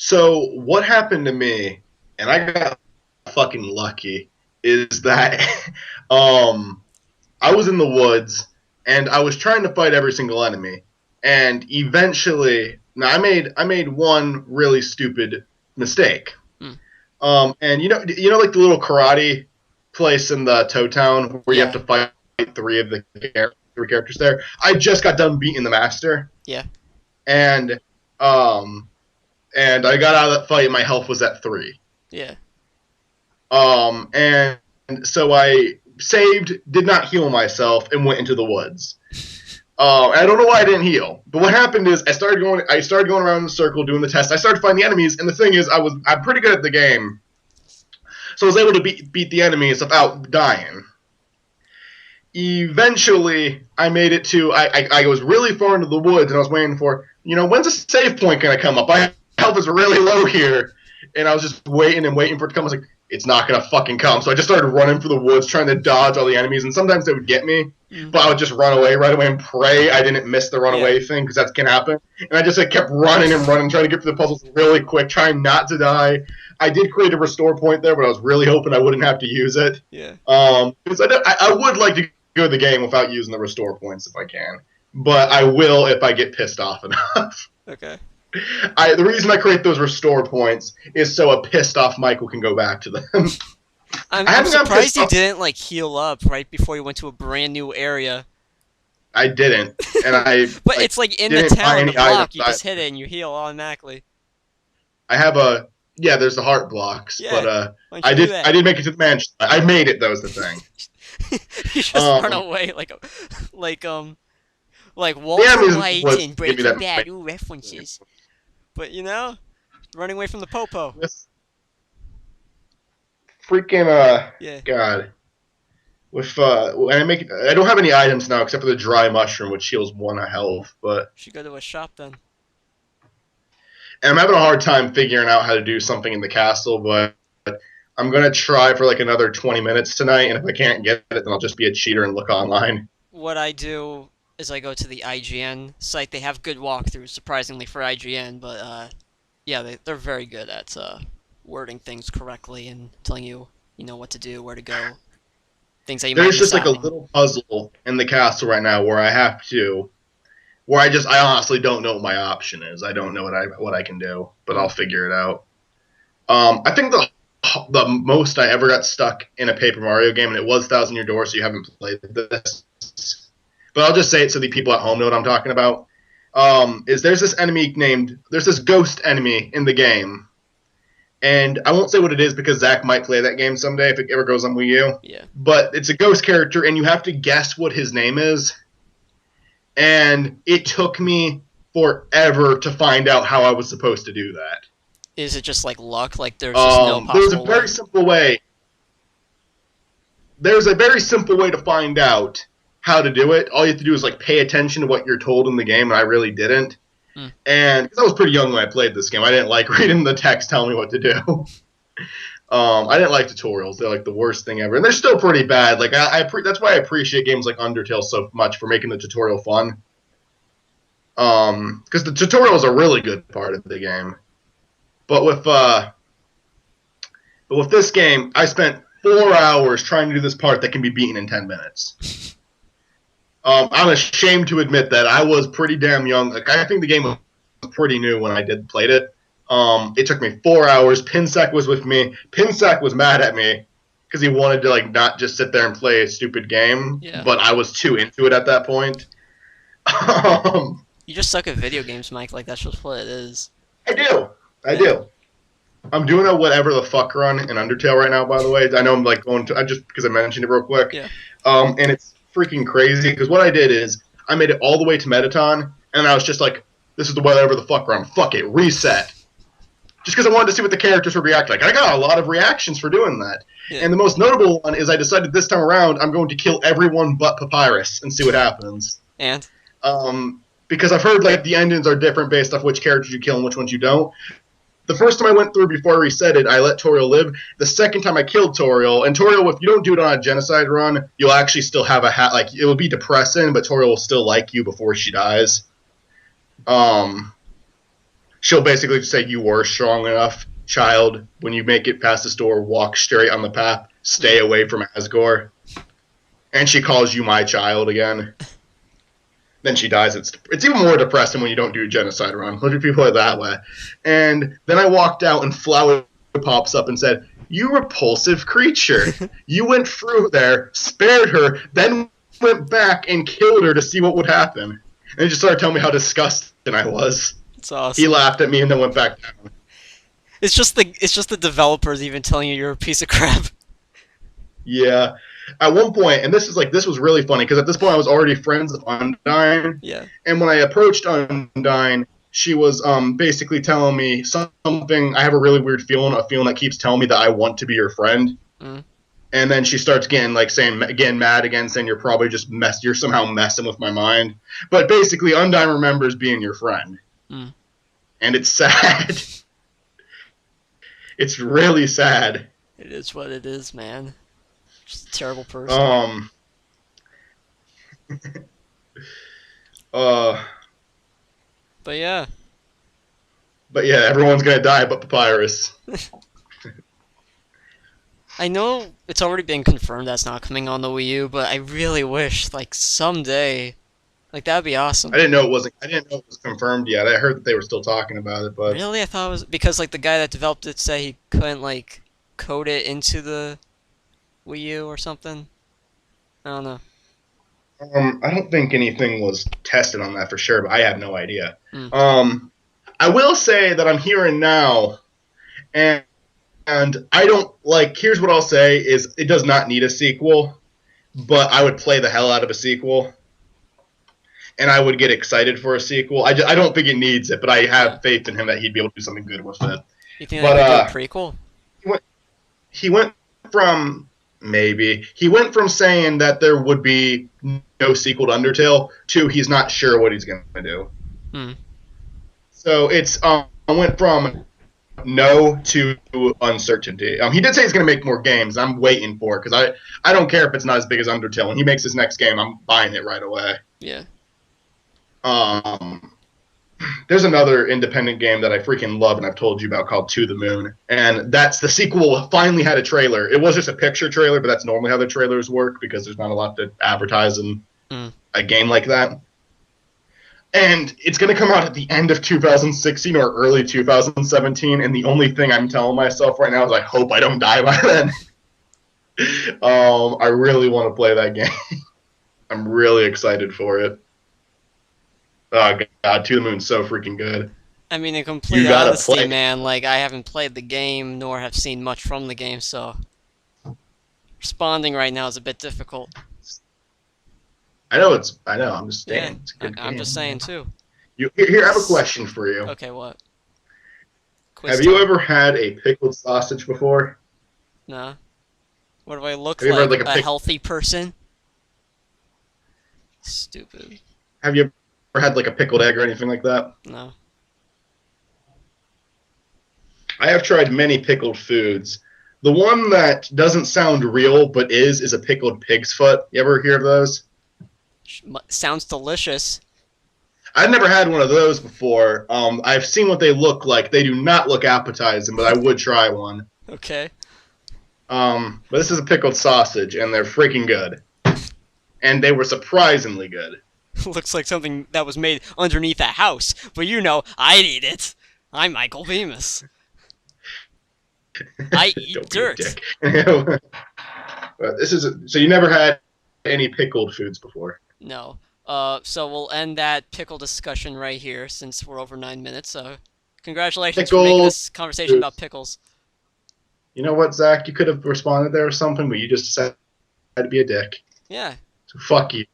So what happened to me, and I got fucking lucky, is that I was in the woods and I was trying to fight every single enemy, and eventually, now I made one really stupid mistake. Hmm. And like the little karate place in the Toe Town where you have Yeah. to fight three characters there. I just got done beating the master, Yeah. and um, and I got out of that fight. And my health was at 3. Yeah. And so I saved, did not heal myself, and went into the woods. I don't know why I didn't heal, but what happened is I started going around in a circle doing the test. I started finding the enemies, and the thing is, I'm pretty good at the game, so I was able to beat the enemies without dying. Eventually, I made it to I was really far into the woods, and I was waiting for when's a save point gonna come up? My health is really low here, and I was just waiting and waiting for it to come. I was like, it's not gonna fucking come. So I just started running through the woods, trying to dodge all the enemies, and sometimes they would get me, but I would just run away right away and pray I didn't miss the runaway thing, because that can happen. And I just kept running and running, trying to get through the puzzles really quick, trying not to die. I did create a restore point there, but I was really hoping I wouldn't have to use it. Yeah. Because I would like to go the game without using the restore points if I can, but I will if I get pissed off enough. Okay. The reason I create those restore points is so a pissed off Michael can go back to them. I'm surprised you didn't like heal up right before you went to a brand new area. I didn't, and I. But it's like in the town, the block. You just hit it and you heal automatically. I have there's the heart blocks, but I did make it to the mansion. I made it. That was the thing. You just run away like Walter White and Breaking Bad. Ooh, references. But running away from the popo. Freaking God. With when I don't have any items now except for the dry mushroom, which heals 1 health. But should go to a shop then. And I'm having a hard time figuring out how to do something in the castle, but I'm gonna try for like another 20 minutes tonight. And if I can't get it, then I'll just be a cheater and look online. What I do is I go to the IGN site. They have good walkthroughs, surprisingly for IGN, but yeah, they're very good at wording things correctly and telling you what to do, where to go. Things that you might miss There's just like out a little puzzle in the castle right now where I honestly don't know what my option is. I don't know what I can do, but I'll figure it out. I think the most I ever got stuck in a Paper Mario game, and it was Thousand Year Door, so you haven't played this, but I'll just say it so the people at home know what I'm talking about. There's this ghost enemy in the game. And I won't say what it is because Zach might play that game someday if it ever goes on Wii U. Yeah. But it's a ghost character, and you have to guess what his name is. And it took me forever to find out how I was supposed to do that. Is it just like luck? Like there's just no possible There's a very simple way. There's a very simple way to find out how to do it. All you have to do is like pay attention to what you're told in the game, and I really didn't. And because I was pretty young when I played this game, I didn't like reading the text telling me what to do. I didn't like tutorials; they're like the worst thing ever, and they're still pretty bad. Like that's why I appreciate games like Undertale so much for making the tutorial fun. Because the tutorial is a really good part of the game. But with this game, I spent 4 hours trying to do this part that can be beaten in 10 minutes. I'm ashamed to admit that I was pretty damn young. Like I think the game was pretty new when I played it. It took me 4 hours. Pinsec was with me. Pinsec was mad at me because he wanted to like not just sit there and play a stupid game. Yeah. But I was too into it at that point. You just suck at video games, Mike. Like that's just what it is. I do. I'm doing a whatever the fuck run in Undertale right now. By the way, I know I'm like going to just because I mentioned it real quick. Yeah. And it's freaking crazy because what I did is I made it all the way to Metaton, and I was just like, this is the whatever the fuck run. Fuck it, reset. Just because I wanted to see what the characters would react like. I got a lot of reactions for doing that. Yeah. And the most notable one is I decided this time around I'm going to kill everyone but Papyrus and see what happens. And? Because I've heard like the endings are different based off which characters you kill and which ones you don't. The first time I went through before I reset it, I let Toriel live. The second time I killed Toriel, and Toriel, if you don't do it on a genocide run, you'll actually still have like it will be depressing, but Toriel will still like you before she dies. she'll basically just say, you were strong enough, child. When you make it past this door, walk straight on the path. Stay away from Asgore. And she calls you my child again. Then she dies. It's even more depressing when you don't do a genocide run. Let me put it that way. And then I walked out and Flower pops up and said, you repulsive creature. You went through there, spared her, then went back and killed her to see what would happen. And he just started telling me how disgusting I was. It's awesome. He laughed at me and then went back down. It's just the developers even telling you you're a piece of crap. Yeah. At one point, and this was really funny, because at this point I was already friends with Undyne. Yeah. And when I approached Undyne, she was basically telling me something. I have a really weird feeling, a feeling that keeps telling me that I want to be your friend. Mm. And then she starts getting mad again, saying you're probably just you're somehow messing with my mind. But basically, Undyne remembers being your friend. Mm. And it's sad. It's really sad. It is what it is, man. Just a terrible person. But yeah. But yeah, everyone's gonna die but Papyrus. I know it's already been confirmed that's not coming on the Wii U, but I really wish, like, someday, like, that'd be awesome. I didn't know it was confirmed yet. I heard that they were still talking about it, but Really? I thought it was because, like, the guy that developed it said he couldn't, like, code it into the Wii U or something. I don't know. I don't think anything was tested on that for sure, but I have no idea. Mm. I will say that I'm hearing now, and I don't like. Here's what I'll say: is it does not need a sequel, but I would play the hell out of a sequel, and I would get excited for a sequel. I don't think it needs it, but I have faith in him that he'd be able to do something good with it. You think they could do a prequel? He went from saying that there would be no sequel to Undertale to he's not sure what he's going to do. Hmm. So it's went from no to uncertainty. He did say he's going to make more games. I'm waiting for it because I don't care if it's not as big as Undertale. When he makes his next game, I'm buying it right away. Yeah. There's another independent game that I freaking love and I've told you about called To the Moon. And that's the sequel finally had a trailer. It was just a picture trailer, but that's normally how the trailers work because there's not a lot to advertise in a game like that. And it's going to come out at the end of 2016 or early 2017. And the only thing I'm telling myself right now is I hope I don't die by then. I really want to play that game. I'm really excited for it. Oh, God, To the Moon's so freaking good. I mean, in complete honesty, man, like, I haven't played the game, nor have seen much from the game, so responding right now is a bit difficult. I know, I'm just saying. Yeah, it's a good I'm game. just saying, too. Here, I have a question for you. Okay, what? Have you ever had a pickled sausage before? No. What do I look like? Like a healthy person? Stupid. Have you ever had like a pickled egg or anything like that? No. I have tried many pickled foods. The one that doesn't sound real but is a pickled pig's foot. You ever hear of those? Sounds delicious. I've never had one of those before. I've seen what they look like. They do not look appetizing, but I would try one. Okay. But this is a pickled sausage, and they're freaking good. And they were surprisingly good. Looks like something that was made underneath a house, but you know, I'd eat it. I'm Michael Bemis. I eat dirt. So you never had any pickled foods before? No. So we'll end that pickle discussion right here since we're over 9 minutes. So congratulations for making this conversation about pickles. You know what, Zach? You could have responded there or something, but you just decided to be a dick. Yeah. So fuck you.